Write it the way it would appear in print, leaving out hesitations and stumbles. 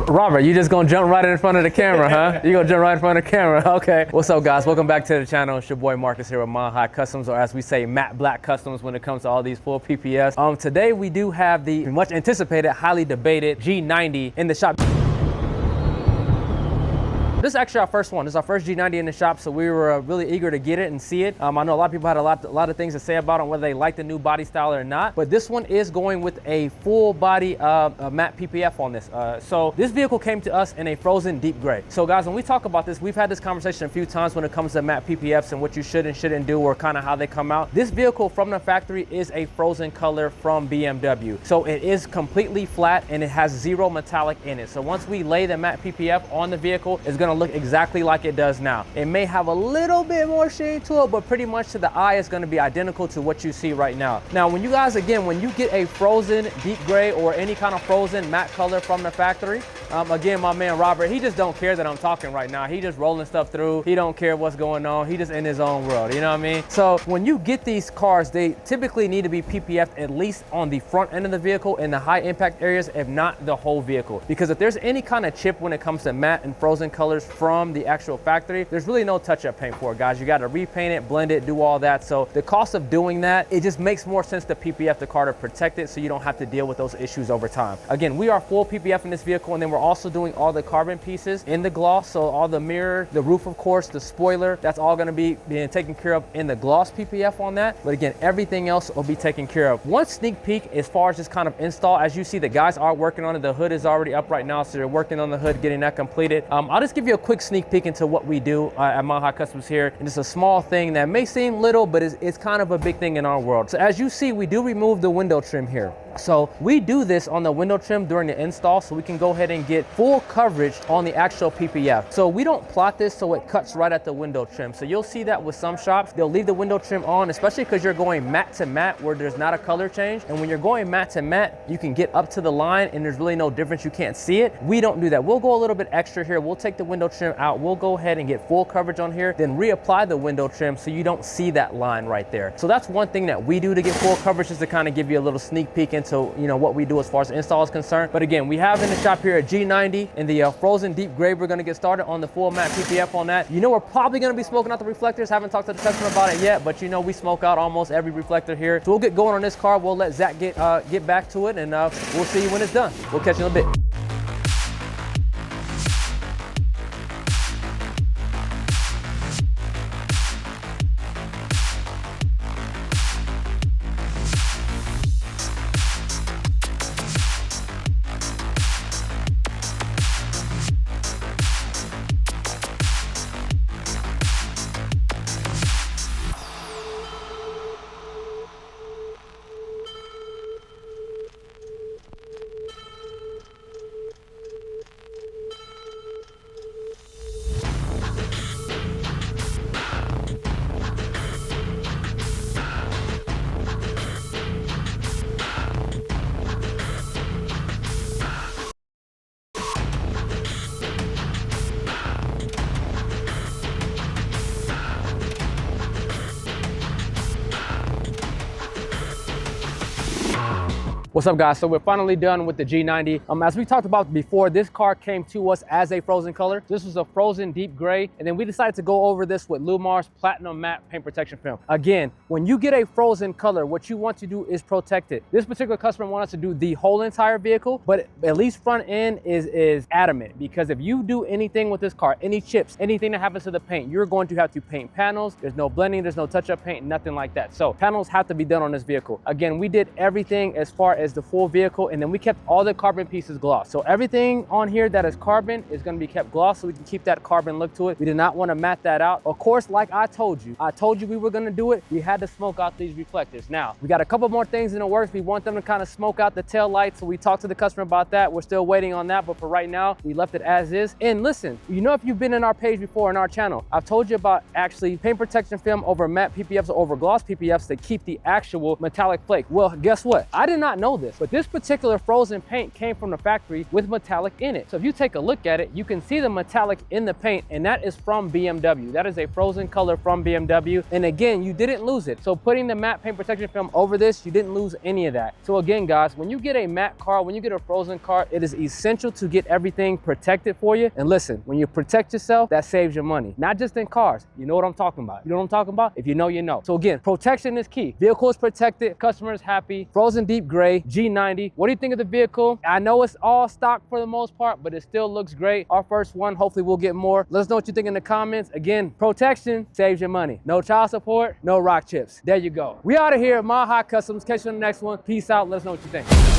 Robert, you just gonna jump right in front of the camera, huh? You gonna jump right in front of the camera, okay. What's up, guys? Welcome back to the channel. It's your boy Marcus here with Llumar Customs, or as we say, matte black customs when it comes to all these full PPFs. Today we do have the much anticipated, highly debated G90 in the shop. This is actually our first one. This is our first G90 in the shop, so we were really eager to get it and see it. I know a lot of people had a lot of things to say about it, whether they like the new body style or not, but this one is going with a full body matte PPF on this. So this vehicle came to us in a frozen deep gray. So guys, when we talk about this, we've had this conversation a few times when it comes to matte PPFs and what you should and shouldn't do, or kind of how they come out. This vehicle from the factory is a frozen color from BMW. So it is completely flat and it has zero metallic in it. So once we lay the matte PPF on the vehicle, it's gonna look exactly like it does now. It may have a little bit more shade to it, but pretty much to the eye, it's gonna be identical to what you see right now. Now, when you guys, again, when you get a frozen deep gray or any kind of frozen matte color from the factory, again, my man Robert, he just don't care that I'm talking right now. He just rolling stuff through. He don't care what's going on. He just in his own world, you know what I mean? So when you get these cars, they typically need to be PPF'd at least on the front end of the vehicle in the high impact areas, if not the whole vehicle. Because if there's any kind of chip when it comes to matte and frozen colors from the actual factory, there's really no touch-up paint for it, guys. You got to repaint it, blend it, do all that. So the cost of doing that, it just makes more sense to PPF the car to protect it so you don't have to deal with those issues over time. Again, we are full PPF in this vehicle, and then we're also doing all the carbon pieces in the gloss. So all the mirror, the roof, of course, the spoiler, that's all going to be being taken care of in the gloss PPF on that. But again, everything else will be taken care of. One sneak peek as far as this kind of install, as you see, the guys are working on it. The hood is already up right now, so they're working on the hood, getting that completed. I'll just give you a quick sneak peek into what we do at Llumar Customs here. And it's a small thing that may seem little, but it's kind of a big thing in our world. So as you see, we do remove the window trim here. So we do this on the window trim during the install so we can go ahead and get full coverage on the actual PPF. So we don't plot this so it cuts right at the window trim. So you'll see that with some shops, they'll leave the window trim on, especially because you're going matte to matte where there's not a color change. And when you're going matte to matte, you can get up to the line and there's really no difference. You can't see it. We don't do that. We'll go a little bit extra here. We'll take the window trim out. We'll go ahead and get full coverage on here, then reapply the window trim so you don't see that line right there. So that's one thing that we do to get full coverage, just to kind of give you a little sneak peek into, you know, what we do as far as install is concerned. But again, we have in the shop here a G90 in the frozen deep gray. We're going to get started on the full matte PPF on that. You know, we're probably going to be smoking out the reflectors. Haven't talked to the customer about it yet, but you know, we smoke out almost every reflector here. So we'll get going on this car. We'll let Zach get back to it, and we'll see you when it's done. We'll catch you in a bit. What's up, guys? So we're finally done with the G90. As we talked about before, this car came to us as a frozen color. This was a frozen deep gray, and then we decided to go over this with Llumar's platinum matte paint protection film. Again, when you get a frozen color, what you want to do is protect it. This particular customer wanted us to do the whole entire vehicle, but at least front end is adamant, because if you do anything with this car, any chips, anything that happens to the paint, you're going to have to paint panels. There's no blending, there's no touch-up paint, nothing like that. So panels have to be done on this vehicle. Again, we did everything as far as the full vehicle, and then we kept all the carbon pieces gloss. So everything on here that is carbon is going to be kept gloss, so we can keep that carbon look to it. We did not want to matte that out. Of course, like I told you we were going to do it. We had to smoke out these reflectors. Now we got a couple more things in the works. We want them to kind of smoke out the tail lights, so we talked to the customer about that. We're still waiting on that, but for right now we left it as is. And listen, you know, if you've been in our page before in our channel, I've told you about actually paint protection film over matte PPFs or over gloss PPFs to keep the actual metallic flake. Well, guess what? I did not know know this, but this particular frozen paint came from the factory with metallic in it. So if you take a look at it, you can see the metallic in the paint, and that is from BMW. That is a frozen color from BMW. And again, you didn't lose it. So putting the matte paint protection film over this, you didn't lose any of that. So again, guys, when you get a matte car, when you get a frozen car, it is essential to get everything protected for you. And listen, when you protect yourself, that saves your money. Not just in cars. You know what I'm talking about. You know what I'm talking about? If you know, you know. So again, protection is key. Vehicle is protected, customer is happy. Frozen deep gray, G90. What do you think of the vehicle? I know it's all stock for the most part, but it still looks great. Our first one, hopefully we'll get more. Let us know what you think in the comments. Again, protection saves your money. No child support, no rock chips. There you go. We out of here, Mile High Customs. Catch you on the next one. Peace out. Let us know what you think.